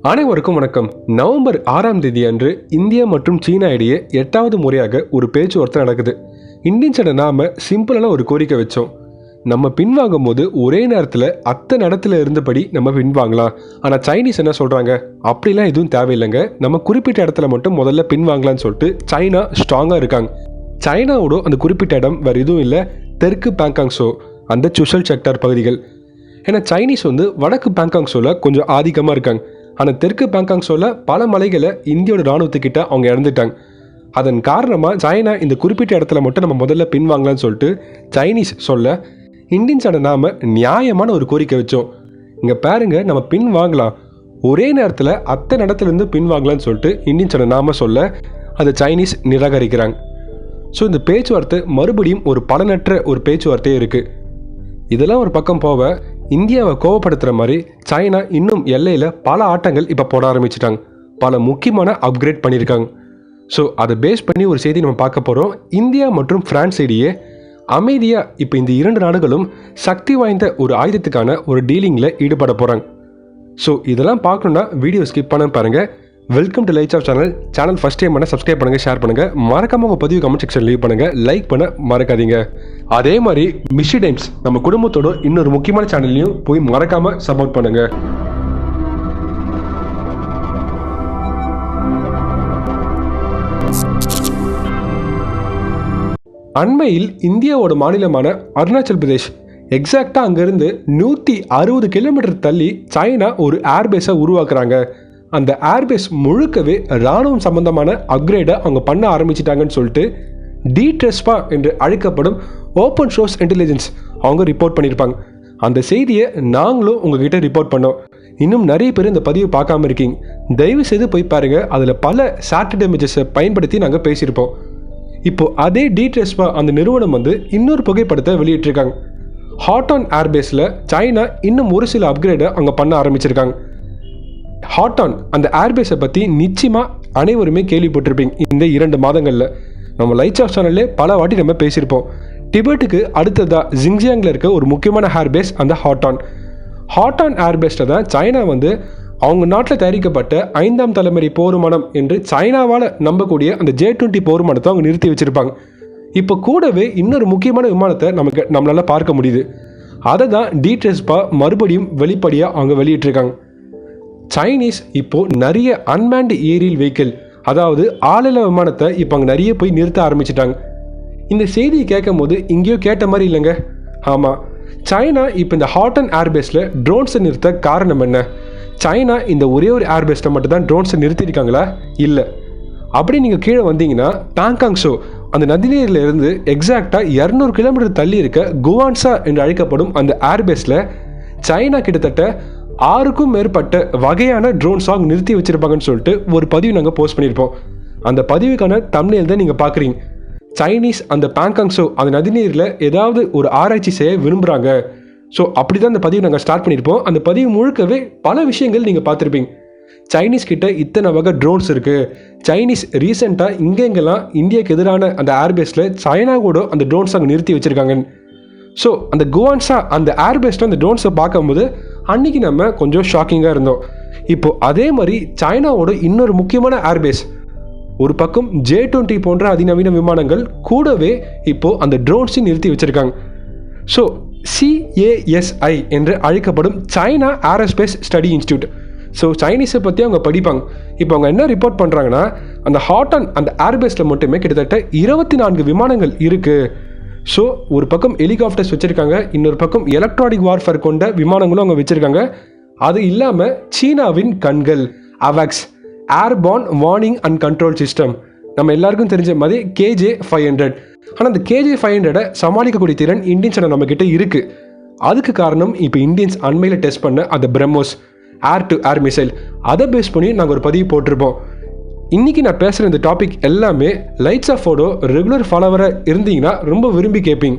அனைவருக்கும் வணக்கம். நவம்பர் 6ஆம் தேதி அன்று இந்தியா மற்றும் சீனா இடையே 8வது முறையாக ஒரு பேச்சுவார்த்தை நடக்குது. இந்தியன்ஸோட நாம சிம்பிளான ஒரு கோரிக்கை வச்சோம். நம்ம பின்வாங்கும் போது ஒரே நேரத்தில் அத்தனை இடத்துல இருந்தபடி நம்ம பின்வாங்கலாம். ஆனால் சைனீஸ் என்ன சொல்கிறாங்க, அப்படிலாம் எதுவும் தேவையில்லைங்க, நம்ம குறிப்பிட்ட இடத்துல மட்டும் முதல்ல பின்வாங்கலான்னு சொல்லிட்டு சைனா ஸ்ட்ராங்காக இருக்காங்க. சைனாவோட அந்த குறிப்பிட்ட இடம் வேறு எதுவும் இல்லை, தெற்கு பேங்காங் ஸோ, அந்த சுஷல் செக்டார் பகுதிகள். ஏன்னா சைனீஸ் வடக்கு பேங்காங் ஸோவில் கொஞ்சம் ஆதிக்கமாக இருக்காங்க. ஆனால் தெற்கு பேங்காங் ஸோவில் பல மலைகளை இந்தியோட இராணுவத்துக்கிட்ட அவங்க இறந்துட்டாங்க. அதன் காரணமாக சைனா இந்த குறிப்பிட்ட இடத்துல மட்டும் நம்ம முதல்ல பின்வாங்கலான்னு சொல்லிட்டு சைனீஸ் சொல்ல, இந்தியன்ஸோட நாம நியாயமான ஒரு கோரிக்கை வச்சோம். இங்கே பாருங்க, நம்ம பின் வாங்கலாம், ஒரே நேரத்தில் அத்தனை இடத்துலேருந்து பின்வாங்கலான்னு சொல்லிட்டு இந்தியன்ஸோட நாம சொல்ல அதை சைனீஸ் நிராகரிக்கிறாங்க. ஸோ இந்த பேச்சுவார்த்தை மறுபடியும் ஒரு பலனற்ற ஒரு பேச்சுவார்த்தையே இருக்குது. இதெல்லாம் ஒரு பக்கம் போக, இந்தியாவை கோவப்படுத்துகிற மாதிரி சைனா இன்னும் எல்லையில் பல ஆட்டங்கள் இப்போ போட ஆரம்பிச்சிட்டாங்க. பல முக்கியமான அப்கிரேட் பண்ணியிருக்காங்க. ஸோ அதை பேஸ் பண்ணி ஒரு செய்தி நம்ம பார்க்க போகிறோம். இந்தியா மற்றும் பிரான்ஸ் இடையே அமைதியாக இப்போ இந்த இரண்டு நாடுகளும் சக்தி வாய்ந்த ஒரு ஆயுதத்துக்கான ஒரு டீலிங்கில் ஈடுபட போகிறாங்க. ஸோ இதெல்லாம் பார்க்கணுன்னா வீடியோ ஸ்கிப் பண்ண பாருங்கள். Welcome to lights off channel first time பண்ண சப்ஸ்கிரைப் பண்ணுங்கள், ஷேர் பண்ணுங்கள், மறக்காமல் உங்கள் பதிவு கமெண்ட் செக்ஷன் லீவ் பண்ணுங்கள், லைக் பண்ண மறக்காதீங்க. அதே மாதிரி மிஷி டைம்ஸ் நம்ம குடும்பத்தோட இன்னொரு முக்கியமான சேனல்லையும் போய் மறக்காமல் சப்போர்ட் பண்ணுங்கள். அண்மையில் இந்தியாவோட மாநிலமான அருணாச்சல் பிரதேஷ் எக்ஸாக்டாக அங்கேருந்து 160 கிலோமீட்டர் தள்ளி சைனா ஒரு ஏர்பேஸை உருவாக்குறாங்க. அந்த ஏர்பேஸ் முழுக்கவே இராணுவம் சம்பந்தமான அப்கிரேடை அவங்க பண்ண ஆரம்பிச்சிட்டாங்கன்னு சொல்லிட்டு டிட்ரெஸ்பா என்று அழைக்கப்படும் ஓப்பன் சோர்ஸ் இன்டெலிஜென்ஸ் அவங்க ரிப்போர்ட் பண்ணியிருப்பாங்க. அந்த செய்தியை நாங்களும் உங்ககிட்ட ரிப்போர்ட் பண்ணோம். இன்னும் நிறைய பேர் இந்த பதிவு பார்க்காம இருக்கீங்க, தயவு செய்து போய் பாருங்கள். அதில் பல சேட்டலைட் இமேஜஸை பயன்படுத்தி நாங்கள் பேசியிருப்போம். இப்போது அதே டிட்ரெஸ்பா அந்த நிறுவனம் இன்னொரு புகைப்படத்தை வெளியிட்டிருக்காங்க. ஹாட்டான் ஏர்பேஸில் சைனா இன்னும் ஒரு சில அப்கிரேடை அங்கே பண்ண ஆரம்பிச்சிருக்காங்க. ஹாட்டான் அந்த ஏர்பேஸை பற்றி நிச்சயமாக அனைவருமே கேள்விப்பட்டிருப்பீங்க. இந்த 2 மாதங்களில் நம்ம லைட்ஸ் ஆஃப் சேனல்லே பல வாட்டி நம்ம பேசியிருப்போம். டிபெட்டுக்கு அடுத்ததாக ஜிங்ஜியாங்கில் இருக்க ஒரு முக்கியமான ஏர்பேஸ் அந்த ஹாட்டான் ஏர்பேஸில் தான் சைனா அவங்க நாட்டில் தயாரிக்கப்பட்ட 5ஆம் தலைமுறை போர் விமானம் என்று சைனாவால் நம்பக்கூடிய அந்த J-20 போர் விமானத்தை அவங்க நிறுத்தி வச்சுருப்பாங்க. இப்போ கூடவே இன்னொரு முக்கியமான விமானத்தை நம்மளால் பார்க்க முடியுது. அதை தான் டிட்ரெஸ்பா மறுபடியும் வெளிப்படையாக அவங்க வெளியிட்டிருக்காங்க. சைனீஸ் இப்போது நிறைய அன்மேன்டு ஏரியல் வெஹிக்கிள், அதாவது ஆளில்லா விமானத்தை இப்போ அங்கே நிறைய போய் நிறுத்த ஆரம்பிச்சிட்டாங்க. இந்த செய்தியை கேட்கும் போது இங்கேயோ கேட்ட மாதிரி இல்லைங்க. ஆமாம், சைனா இப்போ இந்த ஹாட்டான் ஏர்பேஸில் ட்ரோன்ஸை நிறுத்த காரணம் என்ன? சைனா இந்த ஒரே ஒரு ஏர்பேஸில் மட்டும் தான் ட்ரோன்ஸை நிறுத்தியிருக்காங்களா? இல்லை. அப்படி நீங்கள் கீழே வந்தீங்கன்னா பேங்காங் ஸோ அந்த நதிநீரில் இருந்து எக்ஸாக்டாக 200 கிலோமீட்டர் தள்ளி இருக்க குவான்சா என்று அழைக்கப்படும் அந்த ஏர்பேஸில் சைனா கிட்டத்தட்ட 6க்கும் மேற்பட்ட வகையான ட்ரோன்ஸ் அவங்க நிறுத்தி வச்சிருப்பாங்கன்னு சொல்லிட்டு ஒரு பதிவு நாங்கள் போஸ்ட் பண்ணியிருப்போம். அந்த பதிவுக்கான தம்ப்நெயில் தான் நீங்கள் பார்க்குறீங்க. சைனீஸ் அந்த பேங்காங் ஸோ அந்த நதிநீரில் ஏதாவது ஒரு ஆராய்ச்சி செய்ய விரும்புகிறாங்க. ஸோ அப்படி தான் அந்த பதிவு நாங்கள் ஸ்டார்ட் பண்ணியிருப்போம். அந்த பதிவு முழுக்கவே பல விஷயங்கள் நீங்கள் பார்த்துருப்பீங்க. சைனீஸ் கிட்ட இத்தனை வகை ட்ரோன்ஸ் இருக்குது. சைனீஸ் ரீசெண்டாக இங்கெங்கெல்லாம் இந்தியாவுக்கு எதிரான அந்த ஏர்பேஸில் சைனா கூட அந்த ட்ரோன்ஸ் அங்கே நிறுத்தி வச்சுருக்காங்க. ஸோ அந்த குவான்சா அந்த ஏர்பேஸில் அந்த ட்ரோன்ஸை பார்க்கும்போது அன்றைக்கி நம்ம கொஞ்சம் ஷாக்கிங்காக இருந்தோம். இப்போது அதே மாதிரி சைனாவோட இன்னொரு முக்கியமான ஏர்பேஸ், ஒரு பக்கம் J-20 போன்ற அதிநவீன விமானங்கள் கூடவே இப்போது அந்த ட்ரோன்ஸையும் நிறுத்தி வச்சுருக்காங்க. ஸோ CASI என்று அழைக்கப்படும் China aerospace study institute. So சைனீஸை பற்றி அவங்க படிப்பாங்க. இப்போ அவங்க என்ன ரிப்போர்ட் பண்ணுறாங்கன்னா, அந்த ஹாட்டான் அந்த ஏர்பேஸில் மட்டுமே கிட்டத்தட்ட 24 விமானங்கள் இருக்குது. ஸோ ஒரு பக்கம் ஹெலிகாப்டர்ஸ் வச்சுருக்காங்க, இன்னொரு பக்கம் எலக்ட்ரானிக் வார்ஃபேர் கொண்ட விமானங்களும் அவங்க வச்சுருக்காங்க. அது இல்லாமல் சீனாவின் கண்கள் AWACS airborne warning and control system, நம்ம எல்லாருக்கும் தெரிஞ்ச மாதிரி KJ-500. ஆனால் அந்த KJ-500 சமாளிக்கக்கூடிய திறன் இந்தியன்ஸோட நம்மக்கிட்ட இருக்குது. அதுக்கு காரணம் இப்போ இந்தியன்ஸ் அண்மையில் டெஸ்ட் பண்ண அந்த BrahMos air to air missile. அதை பேஸ் பண்ணி நாங்கள் ஒரு பதிவு போட்டிருப்போம். இன்றைக்கி நான் பேசுகிற இந்த டாபிக் எல்லாமே லைட்ஸ் ஆஃபோட ரெகுலர் ஃபாலோவராக இருந்தீங்கன்னா ரொம்ப விரும்பி கேட்பீங்க.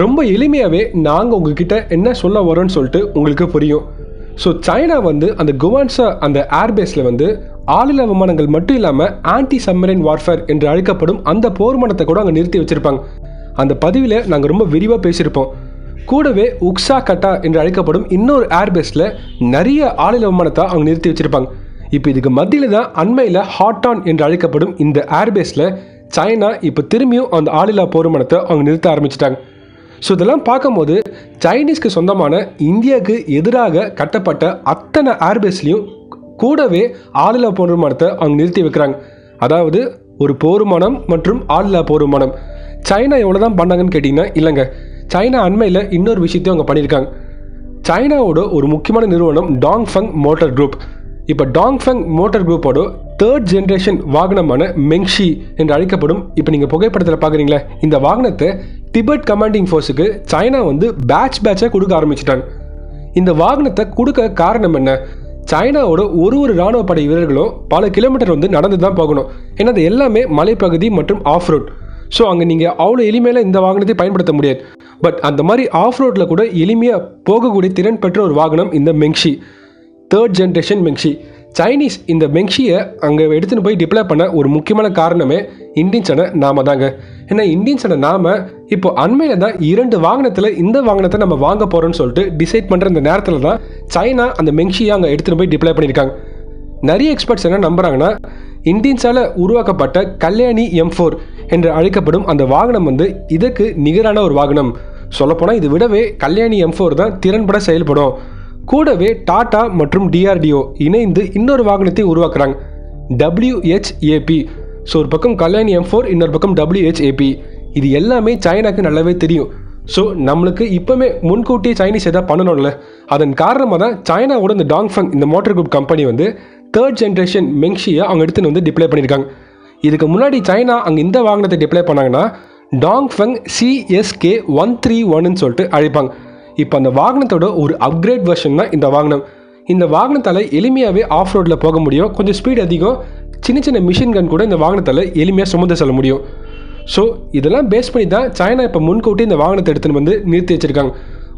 ரொம்ப எளிமையாகவே நாங்கள் உங்ககிட்ட என்ன சொல்ல வரோன்னு சொல்லிட்டு உங்களுக்கு புரியும். ஸோ சைனா அந்த குவான்சா அந்த ஏர்பேஸில் ஆளில்லா விமானங்கள் மட்டும் இல்லாமல் ஆன்டி சப்மரைன் வார்ஃபேர் என்று அழைக்கப்படும் அந்த போர் விமானத்தை கூட அங்கே நிறுத்தி வச்சுருப்பாங்க. அந்த பதிவில் நாங்கள் ரொம்ப விரிவாக பேசியிருப்போம். கூடவே உக்ஸா கட்டா என்று அழைக்கப்படும் இன்னொரு ஏர்பேஸில் நிறைய ஆளில்லா விமானத்தை அவங்க நிறுத்தி வச்சுருப்பாங்க. இப்போ இதுக்கு மத்தியில் தான் அண்மையில் ஹாட்டான் என்று அழைக்கப்படும் இந்த ஏர்பேஸில் சைனா இப்போ திரும்பியும் அந்த ஆளில்லா போர் விமானத்தை அவங்க நிறுத்த ஆரம்பிச்சிட்டாங்க. ஸோ இதெல்லாம் பார்க்கும்போது சைனீஸ்க்கு சொந்தமான இந்தியாவுக்கு எதிராக கட்டப்பட்ட அத்தனை ஏர்பேஸ்லையும் கூடவே ஆளில்லா போர் விமானத்தை அவங்க நிறுத்தி வைக்கிறாங்க. அதாவது ஒரு போர் விமானம் மற்றும் ஆளில்லா போர் விமானம். சைனா எவ்வளோ தான் பண்ணாங்கன்னு கேட்டிங்கன்னா இல்லைங்க, சைனா அண்மையில் இன்னொரு விஷயத்தையும் அவங்க பண்ணியிருக்காங்க. சைனாவோட ஒரு முக்கியமான நிறுவனம் டாங்ஃபங் மோட்டார் குரூப். இப்போ டாங்ஃபங் மோட்டார் குரூப்போட 3rd ஜென்ரேஷன் வாகனமான மெங்ஷி என்று அழைக்கப்படும், இப்போ நீங்கள் புகைப்படத்தில் பார்க்குறீங்களா, இந்த வாகனத்தை டிபெட் கமாண்டிங் ஃபோர்ஸுக்கு சைனா வந்து பேட்சாக கொடுக்க ஆரம்பிச்சிட்டாங்க. இந்த வாகனத்தை கொடுக்க காரணம் என்ன? சைனாவோட ஒரு இராணுவ படை வீரர்களும் பல கிலோமீட்டர் வந்து நடந்து தான் போகணும். ஏன்னா அது எல்லாமே மலைப்பகுதி மற்றும் ஆஃப் ரோட். ஸோ அங்கே நீங்கள் அவ்வளோ எளிமையில் இந்த வாகனத்தை பயன்படுத்த முடியாது. பட் அந்த மாதிரி ஆஃப் ரோட்டில் கூட எளிமையாக போகக்கூடிய திறன் பெற்ற ஒரு வாகனம் இந்த மெங்ஷி, 3rd ஜென்ரேஷன் மெங்ஷி. சைனீஸ் இந்த மெங்ஷியை அங்கே எடுத்துகிட்டு போய் டிப்ளை பண்ண ஒரு முக்கியமான காரணமே இந்தியன்ஸான நாம தாங்க. ஏன்னா இந்தியன்ஸான நாம இப்போ அண்மையில் தான் 2 வாகனத்தில் இந்த வாகனத்தை நம்ம வாங்க போகிறோம்னு சொல்லிட்டு டிசைட் பண்ணுற இந்த நேரத்தில் தான் சைனா அந்த மெங்ஷியை அங்கே எடுத்துகிட்டு போய் டிப்ளை பண்ணியிருக்காங்க. நிறைய எக்ஸ்பர்ட்ஸ் என்ன நம்புகிறாங்கன்னா, இந்தியன்ஸால் உருவாக்கப்பட்ட கல்யாணி M4 என்று அழைக்கப்படும் அந்த வாகனம் வந்து இதுக்கு நிகரான ஒரு வாகனம். சொல்லப்போனால் இது விடவே கல்யாணி M4 தான் திறன்பட செயல்படும். கூடவே டாடா மற்றும் DRDO இணைந்து இன்னொரு வாகனத்தை உருவாக்குறாங்க, WHAP. ஸோ ஒரு பக்கம் கல்யாணி M4, இன்னொரு பக்கம் WHAP. இது எல்லாமே சைனாக்கு நல்லாவே தெரியும். ஸோ நம்மளுக்கு இப்போவே முன்கூட்டியே சைனீஸ் எதாவது பண்ணணும்ல, அதன் காரணமாக தான் சைனாவோட இந்த டாங்ஃபங் இந்த மோட்டார் குரூப் கம்பெனி வந்து 3rd ஜென்ரேஷன் மெங்ஷியை அவங்க எடுத்துன்னு வந்து டிப்ளை பண்ணியிருக்காங்க. இதுக்கு முன்னாடி சைனா அங்கே இந்த வாகனத்தை டிப்ளை பண்ணாங்கன்னா டாங்ஃபங் CSK-131ன்னு சொல்லிட்டு அழைப்பாங்க. இப்போ அந்த வாகனத்தோட ஒரு அப்கிரேட் வெர்ஷன் தான் இந்த வாகனம். இந்த வாகனத்தால் எளிமையாகவே ஆஃப் ரோடில் போக முடியும். கொஞ்சம் ஸ்பீட் அதிகம், சின்ன சின்ன மிஷின் கன் கூட இந்த வாகனத்தால் எளிமையாக சுமந்து செல்ல முடியும். ஸோ இதெல்லாம் பேஸ் பண்ணி தான் சைனா இப்போ முன்கூட்டி இந்த வாகனத்தை எடுத்துன்னு வந்து நிறுத்தி வச்சுருக்காங்க.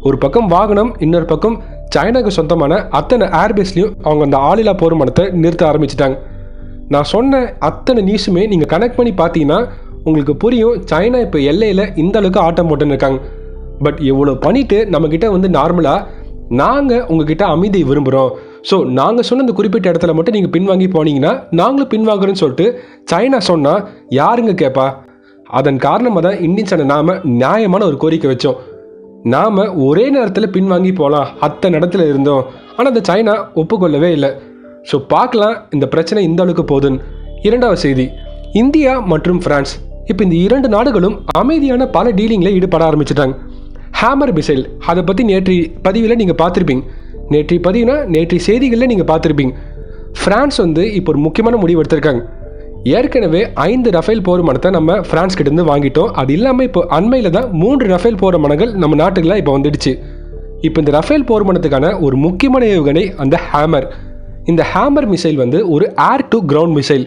ஒரு பக்கம் வாகனம், இன்னொரு பக்கம் சைனாவுக்கு சொந்தமான அத்தனை ஏர்பேஸ்லையும் அவங்க அந்த ஆளில்லா போர் விமானத்தை நிறுத்த ஆரம்பிச்சிட்டாங்க. நான் சொன்ன அத்தனை நியூஸுமே நீங்கள் கனெக்ட் பண்ணி பார்த்தீங்கன்னா உங்களுக்கு புரியும், சைனா இப்போ எல்லையில் இந்த அளவுக்கு ஆட்டம் போட்டுன்னு இருக்காங்க. பட் இவ்வளோ பண்ணிவிட்டு நம்மக்கிட்ட வந்து நார்மலாக நாங்கள் உங்ககிட்ட அமைதியை விரும்புகிறோம், ஸோ நாங்கள் சொன்ன இந்த குறிப்பிட்ட இடத்துல மட்டும் நீங்கள் பின்வாங்கி போனீங்கன்னா நாங்களும் பின்வாங்குறோன்னு சொல்லிட்டு சைனா சொன்னால் யாருங்க கேட்பா? அதன் காரணமாக தான் இந்தியன்ஸான நாம நியாயமான ஒரு கோரிக்கை வச்சோம். நாம் ஒரே நேரத்தில் பின்வாங்கி போகலாம், அத்தனை இடத்துல இருந்தோம். ஆனால் அந்த சைனா ஒப்புக்கொள்ளவே இல்லை. ஸோ பார்க்கலாம் இந்த பிரச்சனை இந்த அளவுக்கு போகுதுன்னு. 2வது செய்தி, இந்தியா மற்றும் பிரான்ஸ் இப்போ இந்த 2 நாடுகளும் அமைதியான பல டீலிங்கில் ஈடுபட ஆரம்பிச்சிட்டாங்க. ஹேமர் மிசைல், அதை பற்றி நேற்று பதிவில் நீங்கள் பார்த்துருப்பீங்க. நேற்று செய்திகளில் நீங்கள் பார்த்துருப்பீங்க. ஃப்ரான்ஸ் வந்து இப்போ ஒரு முக்கியமான முடிவு எடுத்திருக்காங்க. ஏற்கனவே 5 ரஃபேல் போர் விமானத்தை நம்ம பிரான்ஸ் கிட்டேருந்து வாங்கிட்டோம். அது இல்லாமல் இப்போ அண்மையில் தான் 3 ரஃபேல் போர் விமானங்கள் நம்ம நாட்டுக்குலாம் இப்போ வந்துடுச்சு. இப்போ இந்த ரஃபேல் போர் விமானத்துக்கான ஒரு முக்கியமான ஏவுகணை அந்த ஹேமர். இந்த ஹேமர் மிசைல் வந்து ஒரு ஏர் டு கிரவுண்ட் மிசைல்.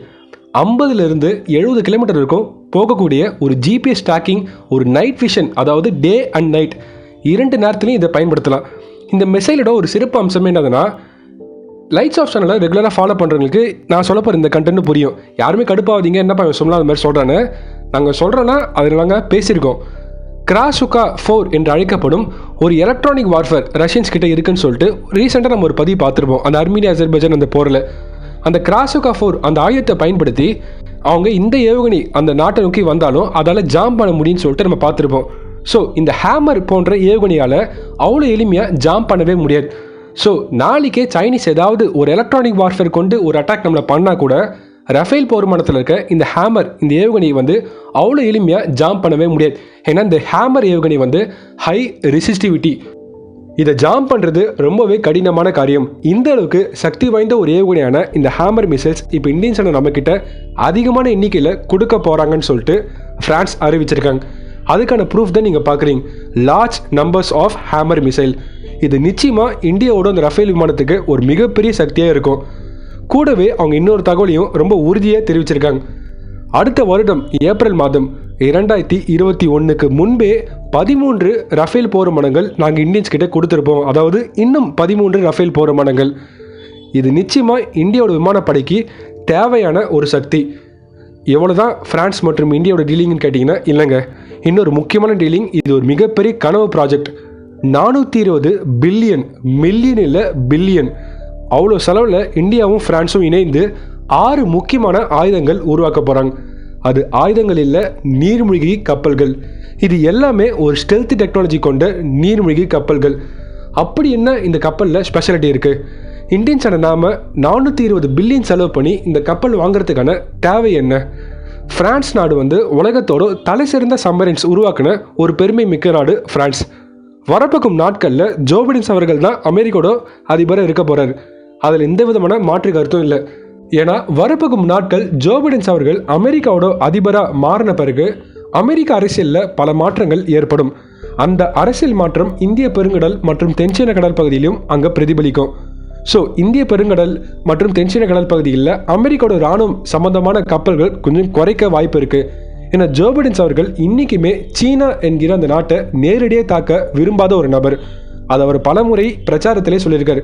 50லிருந்து 70 கிலோமீட்டர் இருக்கும் போகக்கூடிய ஒரு GPS ட்ராக்கிங், ஒரு நைட் விஷன், அதாவது டே அண்ட் நைட் 2 நேரத்துலையும் இதை பயன்படுத்தலாம். இந்த மிசைலோட ஒரு சிறப்பு அம்சம் என்னதுன்னா, லைட்ஸ் ஆஃப் சேனலை ரெகுலராக ஃபாலோ பண்ணுறவங்களுக்கு நான் சொல்ல போகிற இந்த கண்டென்ட் புரியும். யாருமே கடுப்பாவதீங்க, என்னப்பா சொல்லலாம் அது மாதிரி சொல்கிறான்னு. நாங்கள் சொல்கிறோன்னா அதில் நாங்கள் பேசியிருக்கோம். கிராசுகா 4 என்று அழைக்கப்படும் ஒரு எலக்ட்ரானிக் வார்ஃபேர் ரஷ்யன்ஸ் கிட்ட இருக்குன்னு சொல்லிட்டு ரீசெண்டாக நம்ம ஒரு பதிவு பார்த்துருப்போம். அந்த அர்மீனியா அசர்பைஜான் அந்த போரில் அந்த கிராசுகா 4 அந்த ஆயுதத்தை பயன்படுத்தி அவங்க இந்த ஏவுகணை அந்த நாட்டை நோக்கி வந்தாலும் அதால் ஜாம் பண்ண முடியும்னு சொல்லிட்டு நம்ம பார்த்துருப்போம். ஸோ இந்த ஹேமர் போன்ற ஏவுகணையால் அவ்வளோ எளிமையாக ஜாம் பண்ணவே முடியாது. ஸோ நாளைக்கே சைனீஸ் ஏதாவது ஒரு எலக்ட்ரானிக் வார்ஃபேர் கொண்டு ஒரு அட்டாக் நம்மளை பண்ணால் கூட ரஃபேல் போர் விமானத்தில் இருக்க இந்த ஹேமர் இந்த ஏவுகணை வந்து அவ்வளோ எளிமையாக ஜாம் பண்ணவே முடியாது. ஏன்னா இந்த ஹேமர் ஏவுகணை வந்து ஹை ரெசிஸ்டிவிட்டி, இதை ஜாம் பண்ணுறது ரொம்பவே கடினமான காரியம். இந்த அளவுக்கு சக்தி வாய்ந்த ஒரு ஏவுகணையான இந்த ஹேமர் மிசைல்ஸ் இப்போ இந்தியன்ஸான நம்மக்கிட்ட அதிகமான எண்ணிக்கையில் கொடுக்க போகிறாங்கன்னு சொல்லிட்டு ஃப்ரான்ஸ் அறிவிச்சிருக்காங்க. அதுக்கான ப்ரூஃப் தான் நீங்கள் பார்க்குறீங்க, large numbers of hammer missile. இது நிச்சயமாக இந்தியாவோட அந்த ரஃபேல் விமானத்துக்கு ஒரு மிகப்பெரிய சக்தியாக இருக்கும். கூடவே அவங்க இன்னொரு தகவலையும் ரொம்ப உறுதியாக தெரிவிச்சிருக்காங்க. அடுத்த வருடம் ஏப்ரல் மாதம் 2021க்கு முன்பே 13 ரஃபேல் போர் விமானங்கள் நாங்கள் இந்தியன்ஸ் கிட்ட கொடுத்துருப்போம். அதாவது இன்னும் 13 ரஃபேல் போர் விமானங்கள். இது நிச்சயமாக இந்தியாவோட விமானப்படைக்கு தேவையான ஒரு சக்தி. எவ்வளோதான் ஃப்ரான்ஸ் மற்றும் இந்தியாவோட டீலிங்னு கேட்டிங்கன்னா இல்லைங்க, இன்னொரு முக்கியமான டீலிங். இது ஒரு மிகப்பெரிய கனவு ப்ராஜெக்ட். 420 பில்லியன், மில்லியன் இல்லை பில்லியன், அவ்வளோ செலவில் இந்தியாவும் பிரான்ஸும் இணைந்து 6 முக்கியமான ஆயுதங்கள் உருவாக்க போகிறாங்க. அது ஆயுதங்கள் இல்லை, நீர்மூழ்கி கப்பல்கள். இது எல்லாமே ஒரு ஸ்டெல்த் டெக்னாலஜி கொண்ட நீர்மூழ்கி கப்பல்கள். அப்படி என்ன இந்த கப்பலில் ஸ்பெஷாலிட்டி இருக்குது? இந்தியன்ஸான நாம 420 பில்லியன் செலவு பண்ணி இந்த கப்பல் வாங்குறதுக்கான தேவை என்ன? பிரான்ஸ் நாடு உலகத்தோட தலை சிறந்த சப்மரைன்ஸ் உருவாக்கின ஒரு பெருமை மிக்க நாடு பிரான்ஸ். வரப்போகும் நாட்களில் ஜோ பைடன் அவர்கள் தான் அமெரிக்காவோட அதிபராக இருக்க போகிறார். அதில் எந்த விதமான மாற்று கருத்தும் இல்லை. ஏன்னா வரப்போகும் நாட்கள் ஜோ பைடன் அவர்கள் அமெரிக்காவோட அதிபராக மாறின பிறகு அமெரிக்க அரசியலில் பல மாற்றங்கள் ஏற்படும். அந்த அரசியல் மாற்றம் இந்திய பெருங்கடல் மற்றும் தென்சீன கடல் பகுதியிலும் அங்கே பிரதிபலிக்கும். ஸோ இந்திய பெருங்கடல் மற்றும் தென்சீன கடல் பகுதிகளில் அமெரிக்காவோட இராணுவம் சம்பந்தமான கப்பல்கள் கொஞ்சம் குறைக்க வாய்ப்பு இருக்குது. ஏன்னா ஜோ பைடன் அவர்கள் இன்றைக்குமே சீனா என்கிற அந்த நாட்டை நேரடியாக தாக்க விரும்பாத ஒரு நபர். அதை அவர் பலமுறை பிரச்சாரத்திலே சொல்லியிருக்கார்.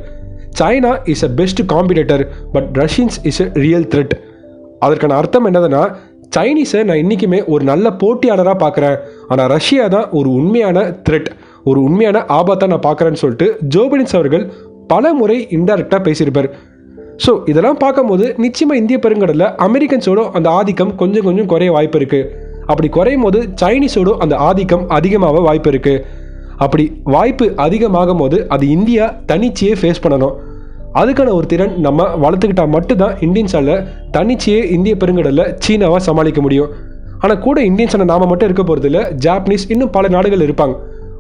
China is a best competitor, but Russians is a real thread. அதற்கான அர்த்தம் என்னதுன்னா, சைனீஸை நான் இன்றைக்குமே ஒரு நல்ல போட்டியாளராக பார்க்குறேன், ஆனால் ரஷ்யா தான் ஒரு உண்மையான த்ரெட், ஒரு உண்மையான ஆபத்தாக நான் பார்க்குறேன்னு சொல்லிட்டு ஜோ பைடன் அவர்கள் பல முறை இன்டைரக்டாக பேசியிருப்பார். ஸோ இதெல்லாம் பார்க்கும்போது நிச்சயமாக இந்திய பெருங்கடலில் அமெரிக்கன்ஸோட அந்த ஆதிக்கம் கொஞ்சம் கொஞ்சம் குறைய வாய்ப்பு இருக்குது. அப்படி குறையும் போது சைனீஸோட அந்த ஆதிக்கம் அதிகமாக வாய்ப்பு இருக்குது. அப்படி வாய்ப்பு அதிகமாகும் போது அது இந்தியா தனிச்சையே ஃபேஸ் பண்ணணும். அதுக்கான ஒரு திறன் நம்ம வளர்த்துக்கிட்டால் மட்டும்தான் இந்தியன்ஸால் தனிச்சையே இந்திய பெருங்கடலில் சீனாவை சமாளிக்க முடியும். ஆனால் கூட இந்தியன்ஸான நாம மட்டும் இருக்க போகிறதில்ல, ஜாப்பனீஸ் இன்னும் பல நாடுகள் இருப்பாங்க.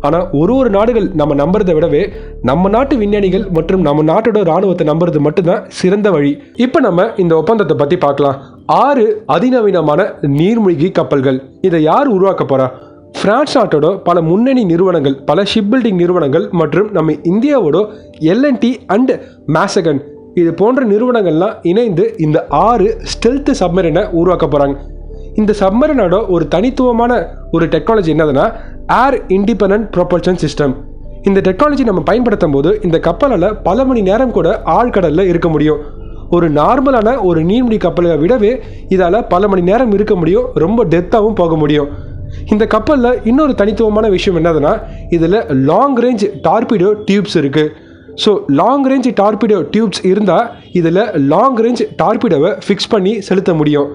ஆனால் ஒரு நாடுகள் நம்ம நம்புறதை விடவே நம்ம நாட்டு விஞ்ஞானிகள் மற்றும் நம்ம நாட்டோட இராணுவத்தை நம்புறது மட்டும்தான் சிறந்த வழி. இப்போ நம்ம இந்த ஒப்பந்தத்தை பற்றி பார்க்கலாம். 6 அதிநவீனமான நீர்மூழ்கி கப்பல்கள். இதை யார் உருவாக்க போகிறா? பிரான்ஸ் நாட்டோட பல முன்னணி நிறுவனங்கள், பல ஷிப் பில்டிங் நிறுவனங்கள் மற்றும் நம்ம இந்தியாவோட L&T அண்ட் மேசகன் இது போன்ற நிறுவனங்கள்லாம் இணைந்து இந்த 6 ஸ்டெல்த் சப்மரைனை உருவாக்க போகிறாங்க. இந்த சப்மரைனோட ஒரு தனித்துவமான ஒரு டெக்னாலஜி என்னதுன்னா ஏர் இண்டிபெண்டன்ட் ப்ரொபல்ஷன் சிஸ்டம். இந்த டெக்னாலஜி நம்ம பயன்படுத்தும் போது இந்த கப்பலால் பல மணி நேரம் கூட ஆழ்கடலில் இருக்க முடியும். ஒரு நார்மலான ஒரு நீர்மூழ்கி கப்பலை விடவே இதால் பல மணி நேரம் இருக்க முடியும், ரொம்ப டெப்த்தாகவும் போக முடியும். இந்த கப்பலில் இன்னொரு தனித்துவமான விஷயம் என்னதுன்னா, இதில் லாங் ரேஞ்ச் டார்பிடோ டியூப்ஸ் இருக்குது. So long range torpedo tubes இருந்தால் இதில் லாங் ரேஞ்ச் டார்பிடோவை ஃபிக்ஸ் பண்ணி செலுத்த முடியும்.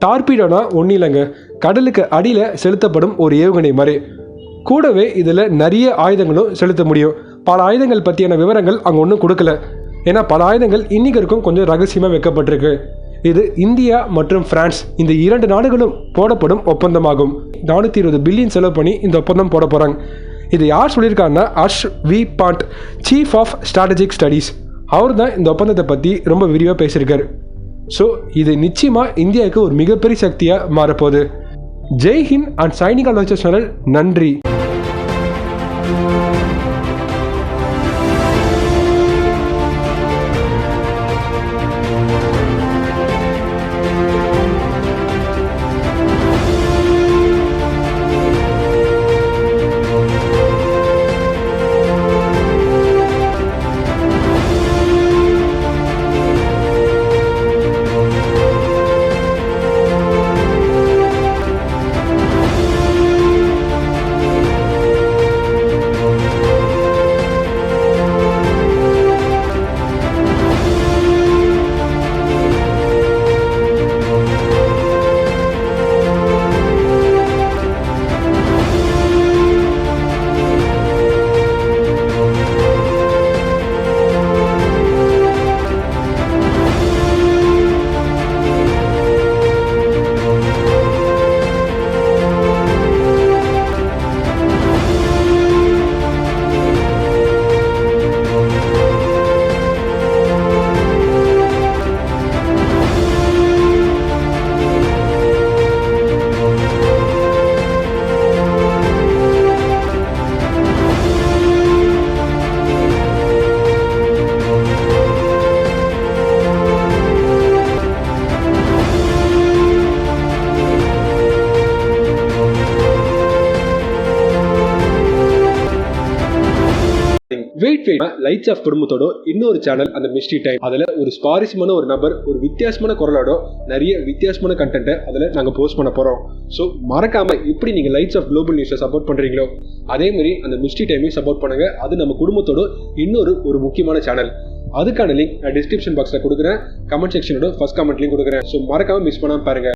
டார்பிடோனா ஒன்றும் இல்லைங்க, கடலுக்கு அடியில் செலுத்தப்படும் ஒரு ஏவுகணை மாதிரி. கூடவே இதில் நிறைய ஆயுதங்களும் செலுத்த முடியும். பல ஆயுதங்கள் பற்றியான விவரங்கள் அங்கே ஒன்றும் கொடுக்கல. ஏன்னா பல ஆயுதங்கள் இன்றைக்கு இருக்கும் கொஞ்சம் ரகசியமாக வைக்கப்பட்டிருக்கு. இது இந்தியா மற்றும் பிரான்ஸ் இந்த 2 நாடுகளும் போடப்படும் ஒப்பந்தமாகும். 420 பில்லியன் செலவு பண்ணி இந்த ஒப்பந்தம் போட போகிறாங்க. இது யார் சொல்லியிருக்காங்கன்னா Harsh V Pant, chief of strategic studies. அவர் தான் இந்த ஒப்பந்தத்தை பற்றி ரொம்ப விரிவாக பேசியிருக்காரு. ஸோ இது நிச்சயமாக இந்தியாவுக்கு ஒரு மிகப்பெரிய சக்தியாக மாறப்போகுது. Jai Hind and signing off channel. நன்றி. வெயிட் லைட்ஸ் ஆஃப் குடும்பத்தோட இன்னொரு சேனல் அந்த மிஸ்ட்ரி டைம். அதில் ஒரு சுவாரஸ்யமான ஒரு நபர் ஒரு வித்தியாசமான குரலோட நிறைய வித்தியாசமான கண்டென்ட்டை அதில் நாங்கள் போஸ்ட் பண்ண போகிறோம். ஸோ மறக்காம எப்படி நீங்கள் லைட்ஸ் ஆஃப் குளோபல் நியூஸை சப்போர்ட் பண்ணுறீங்களோ அதே மாதிரி அந்த மிஸ்ட்ரி டைமையும் சப்போர்ட் பண்ணுங்க. அது நம்ம குடும்பத்தோட இன்னொரு முக்கியமான சேனல். அதுக்கான லிங்க் நான் டிஸ்கிரிப்ஷன் பாக்ஸில் கொடுக்குறேன், கமெண்ட் செக்ஷனோட ஃபர்ஸ்ட் கமெண்ட்லையும் கொடுக்குறேன். ஸோ மறக்காம மிஸ் பண்ணாமல் பாருங்க.